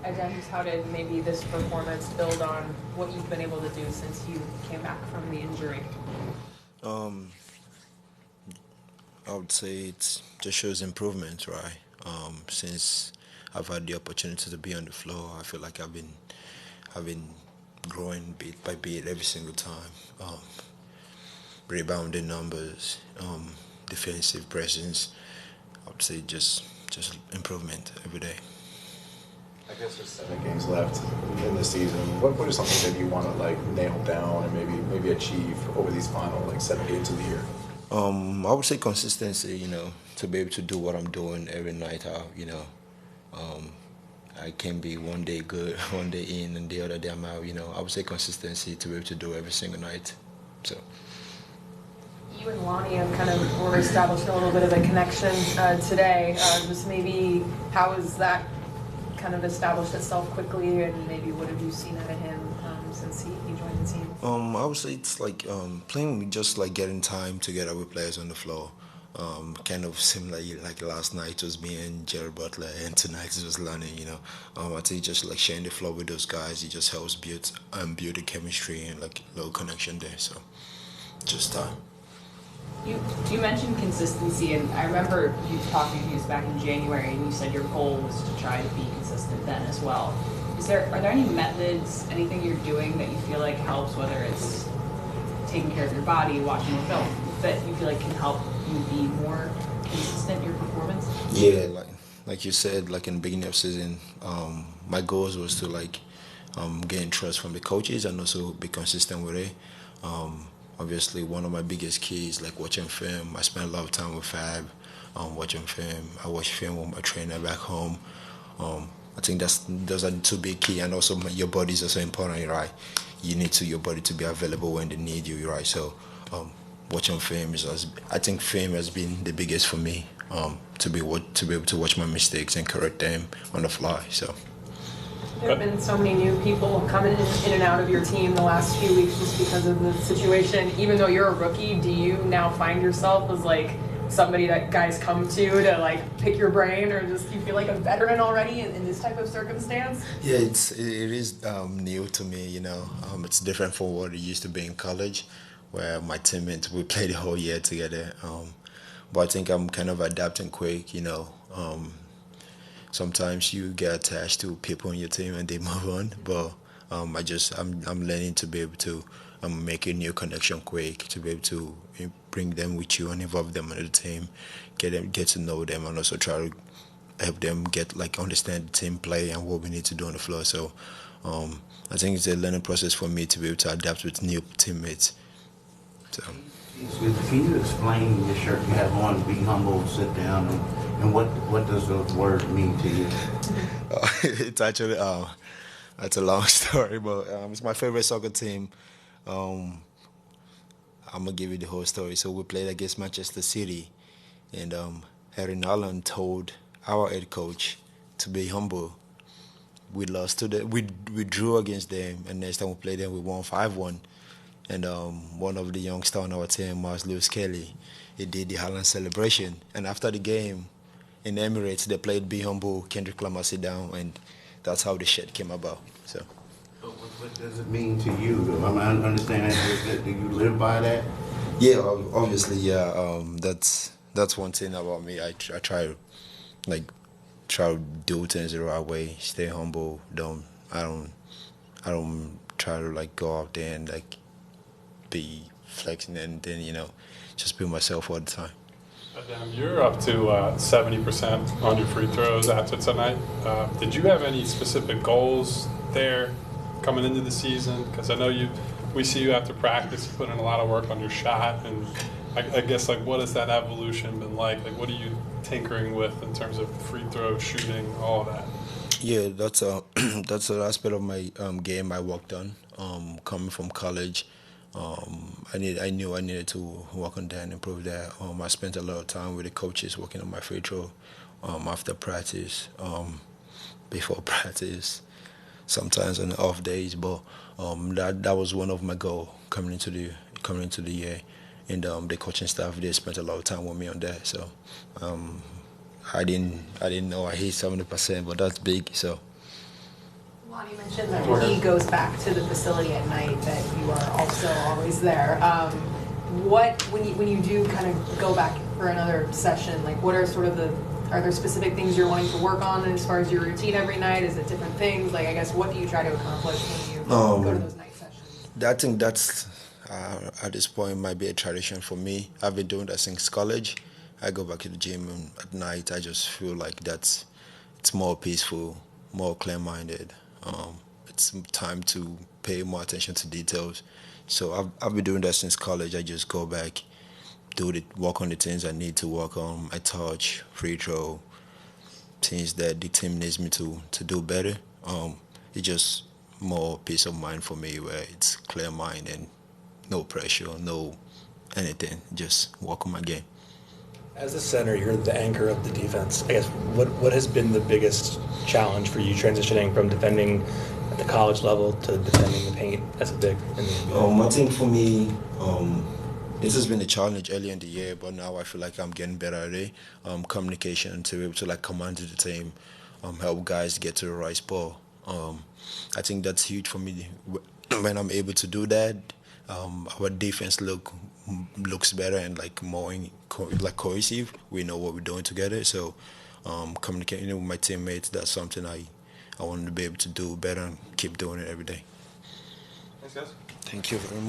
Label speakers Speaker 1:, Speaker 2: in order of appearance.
Speaker 1: Adem, just how did maybe this performance build on what you've been able to do since you came back from the injury?
Speaker 2: Um, I would say it just shows improvement, right? Since I've had the opportunity to be on the floor, I feel like I've been growing bit by bit every single time. Rebounding numbers, defensive presence. I would say just improvement every day.
Speaker 3: I guess there's 7 games left in the season. What is something that you want to like nail down and maybe achieve over these final like 7 games of the year?
Speaker 2: I would say consistency. To be able to do what I'm doing every night out. Um, I can be one day good, one day in, and the other day I'm out. I would say consistency to be able to do every single night. So.
Speaker 1: You and Lonnie have kind of were establishing a little bit of a connection today. Just maybe how has that kind of established itself quickly, and maybe what have you seen out of him since he joined the team?
Speaker 2: I would say it's like playing just like getting time together with players on the floor. Kind of similar like last night it was me and Jerry Butler, and tonight it was Lonnie. I think just like sharing the floor with those guys, it just helps build the chemistry and like little connection there. So just time.
Speaker 4: You mentioned consistency, and I remember you talking to us back in January, and you said your goal was to try to be consistent then as well. Are there any methods, anything you're doing that you feel like helps, whether it's taking care of your body, watching the film, that you feel like can help you be more consistent in your performance?
Speaker 2: Yeah, like you said, like in the beginning of season, my goals was to like gain trust from the coaches and also be consistent with it. Obviously, one of my biggest keys, like watching film. I spend a lot of time with Fab, watching film. I watch film with my trainer back home. I think those are the two big key, and also your body is also important, right? You need your body to be available when they need you, right? So, watching film I think film has been the biggest for me. To be able to watch my mistakes and correct them on the fly. So.
Speaker 1: There have been so many new people coming in and out of your team the last few weeks just because of the situation. Even though you're a rookie, do you now find yourself as like somebody that guys come to like pick your brain, or just you feel like a veteran already in this type of circumstance?
Speaker 2: Yeah, it is new to me. It's different from what it used to be in college, where my teammates we played the whole year together. But I think I'm kind of adapting quick. Sometimes you get attached to people on your team and they move on, but I'm learning to be able to make a new connection quick, to be able to bring them with you and involve them in the team, get to know them, and also try to help them understand the team play and what we need to do on the floor. So I think it's a learning process for me to be able to adapt with new teammates. So.
Speaker 5: Can you explain the shirt you have on, be humble, sit down, and what does those words mean to you?
Speaker 2: It's actually, that's a long story, but it's my favorite soccer team. I'm going to give you the whole story. So we played against Manchester City, and Harry Nolan told our head coach to be humble. We drew against them, and next time we played them, we won 5-1. And one of the youngsters on our team, Lewis Kelly, he did the Haaland celebration. And after the game in Emirates, they played Be Humble, Kendrick Lamar Sit Down, and that's how the shirt came about. So
Speaker 5: what does it mean to you? I understand. Do you live by that?
Speaker 2: Yeah, obviously, yeah. That's one thing about me. I try to do things the right way, stay humble. I don't try to go out there and be flexing and then just be myself all the time.
Speaker 6: Adem, you're up to 70% on your free throws after tonight. Did you have any specific goals there coming into the season? Because I know we see you after practice, you put in a lot of work on your shot, and I guess what has that evolution been like? What are you tinkering with in terms of free throw shooting, all of that?
Speaker 2: Yeah, that's an aspect of my game I worked on. Coming from college, I knew I needed to work on that and improve that. I spent a lot of time with the coaches working on my free throw after practice, before practice, sometimes on the off days. But that was one of my goals coming into the year, and the coaching staff they spent a lot of time with me on that. So I didn't know I hit 70%, but that's big. So
Speaker 1: Lonnie mentioned that he goes back to the facility at night, that you are also always there. When you do kind of go back for another session, like what are sort of are there specific things you're wanting to work on as far as your routine every night? Is it different things? Like, I guess, what do you try to accomplish when you go to those night sessions?
Speaker 2: I think that's at this point might be a tradition for me. I've been doing that since college. I go back to the gym and at night. I just feel like it's more peaceful, more clear-minded. It's time to pay more attention to details. So I've been doing that since college. I just go back, work on the things I need to work on. My touch, free throw, things that the team needs me to do better. It's just more peace of mind for me, where it's clear mind and no pressure, no anything. Just work on my game.
Speaker 7: As a center, you're the anchor of the defense. I guess what has been the biggest challenge for you transitioning from defending at the college level to defending the paint as a big in the NBA?
Speaker 2: I think for me, this has been a challenge earlier in the year, but now I feel like I'm getting better at it. Communication, to be able to like command the team, help guys get to the right spot. I think that's huge for me. When I'm able to do that, our defense looks better and like more cohesive. We know what we're doing together. So communicating with my teammates, that's something I want to be able to do better and keep doing it every day.
Speaker 3: Thanks, guys.
Speaker 2: Thank you very much.